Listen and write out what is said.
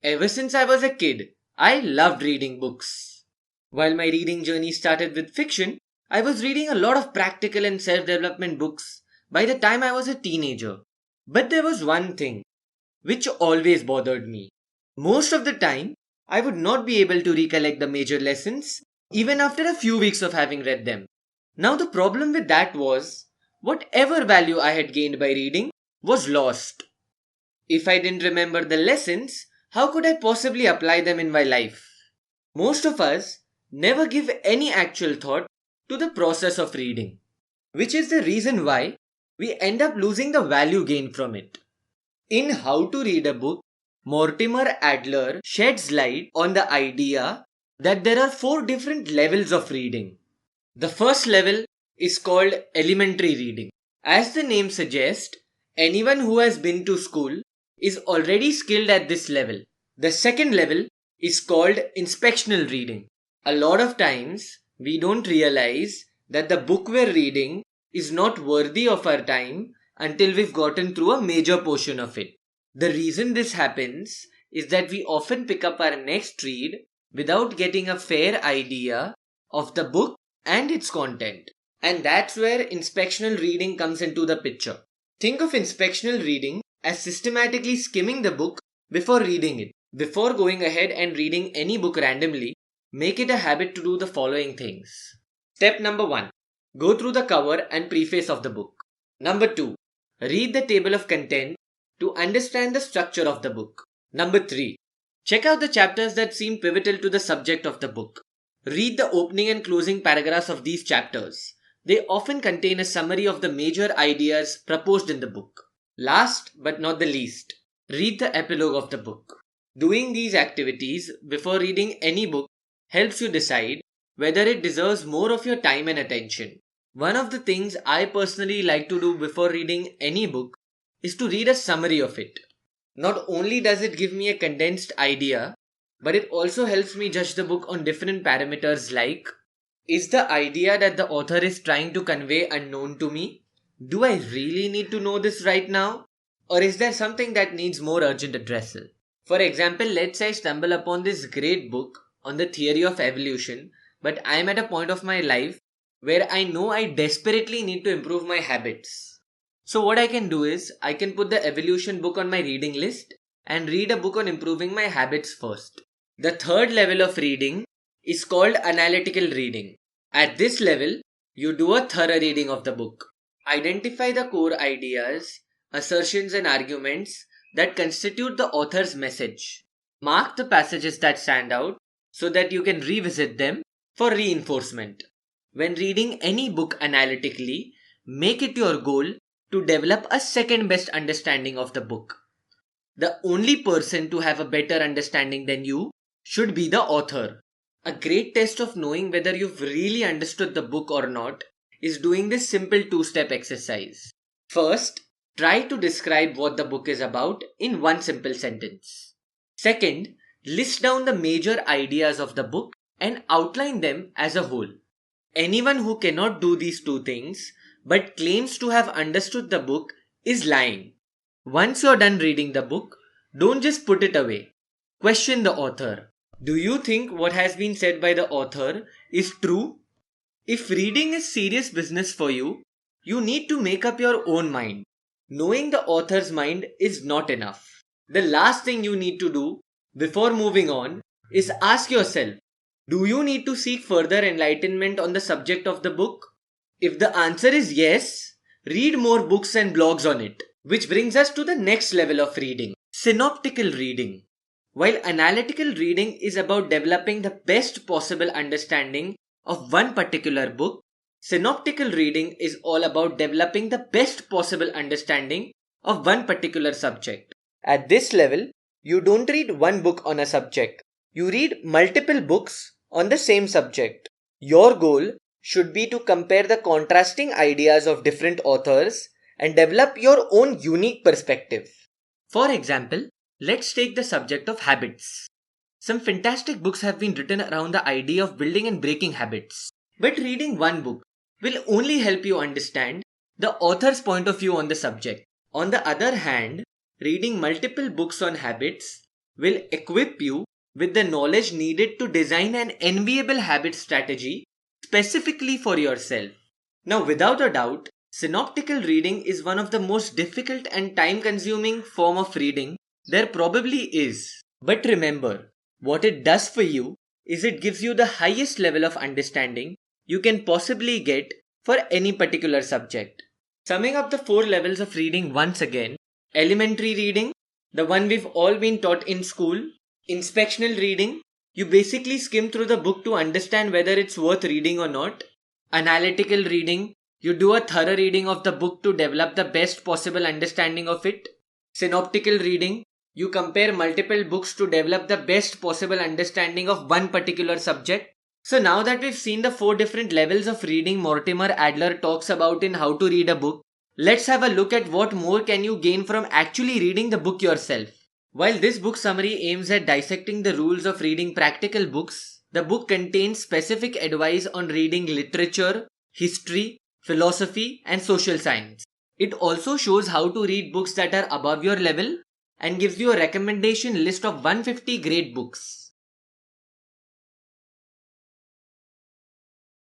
Ever since I was a kid, I loved reading books. While my reading journey started with fiction, I was reading a lot of practical and self development books by the time I was a teenager. But there was one thing which always bothered me. Most of the time, I would not be able to recollect the major lessons even after a few weeks of having read them. Now, the problem with that was whatever value I had gained by reading was lost. If I didn't remember the lessons, how could I possibly apply them in my life? Most of us never give any actual thought to the process of reading, which is the reason why we end up losing the value gained from it. In How to Read a Book, Mortimer Adler sheds light on the idea that there are four different levels of reading. The first level is called elementary reading. As the name suggests, anyone who has been to school is already skilled at this level. The second level is called inspectional reading. A lot of times, we don't realize that the book we're reading is not worthy of our time until we've gotten through a major portion of it. The reason this happens is that we often pick up our next read without getting a fair idea of the book and its content. And that's where inspectional reading comes into the picture. Think of inspectional reading as systematically skimming the book before reading it. Before going ahead and reading any book randomly, make it a habit to do the following things. Step number 1. Go through the cover and preface of the book. Number 2. Read the table of content to understand the structure of the book. Number 3. Check out the chapters that seem pivotal to the subject of the book. Read the opening and closing paragraphs of these chapters. They often contain a summary of the major ideas proposed in the book. Last but not the least, read the epilogue of the book. Doing these activities before reading any book helps you decide whether it deserves more of your time and attention. One of the things I personally like to do before reading any book is to read a summary of it. Not only does it give me a condensed idea, but it also helps me judge the book on different parameters like, is the idea that the author is trying to convey unknown to me? Do I really need to know this right now? Or is there something that needs more urgent addressal? For example, let's say I stumble upon this great book on the theory of evolution, but I am at a point of my life where I know I desperately need to improve my habits. So what I can do is, I can put the evolution book on my reading list and read a book on improving my habits first. The third level of reading is called analytical reading. At this level, you do a thorough reading of the book. Identify the core ideas, assertions and arguments that constitute the author's message. Mark the passages that stand out so that you can revisit them for reinforcement. When reading any book analytically, make it your goal to develop a second best understanding of the book. The only person to have a better understanding than you should be the author. A great test of knowing whether you've really understood the book or not is doing this simple two-step exercise. First, try to describe what the book is about in one simple sentence. Second, list down the major ideas of the book and outline them as a whole. Anyone who cannot do these two things but claims to have understood the book is lying. Once you're done reading the book, don't just put it away. Question the author. Do you think what has been said by the author is true? If reading is serious business for you, you need to make up your own mind. Knowing the author's mind is not enough. The last thing you need to do before moving on is ask yourself, do you need to seek further enlightenment on the subject of the book? If the answer is yes, read more books and blogs on it. Which brings us to the next level of reading, synoptical reading. While analytical reading is about developing the best possible understanding of one particular book, synoptical reading is all about developing the best possible understanding of one particular subject. At this level, you don't read one book on a subject. You read multiple books on the same subject. Your goal should be to compare the contrasting ideas of different authors and develop your own unique perspective. For example, let's take the subject of habits. Some fantastic books have been written around the idea of building and breaking habits. But reading one book will only help you understand the author's point of view on the subject. On the other hand, reading multiple books on habits will equip you with the knowledge needed to design an enviable habit strategy specifically for yourself. Now, without a doubt, synoptical reading is one of the most difficult and time consuming form of reading there probably is. But remember, what it does for you is it gives you the highest level of understanding you can possibly get for any particular subject. Summing up the 4 levels of reading once again: elementary reading, the one we've all been taught in school; inspectional reading, you basically skim through the book to understand whether it's worth reading or not; analytical reading, you do a thorough reading of the book to develop the best possible understanding of it; synoptical reading, you compare multiple books to develop the best possible understanding of one particular subject. So now that we've seen the 4 different levels of reading Mortimer Adler talks about in How to Read a Book, let's have a look at what more can you gain from actually reading the book yourself. While this book summary aims at dissecting the rules of reading practical books, the book contains specific advice on reading literature, history, philosophy, and social science. It also shows how to read books that are above your level and gives you a recommendation list of 150 great books.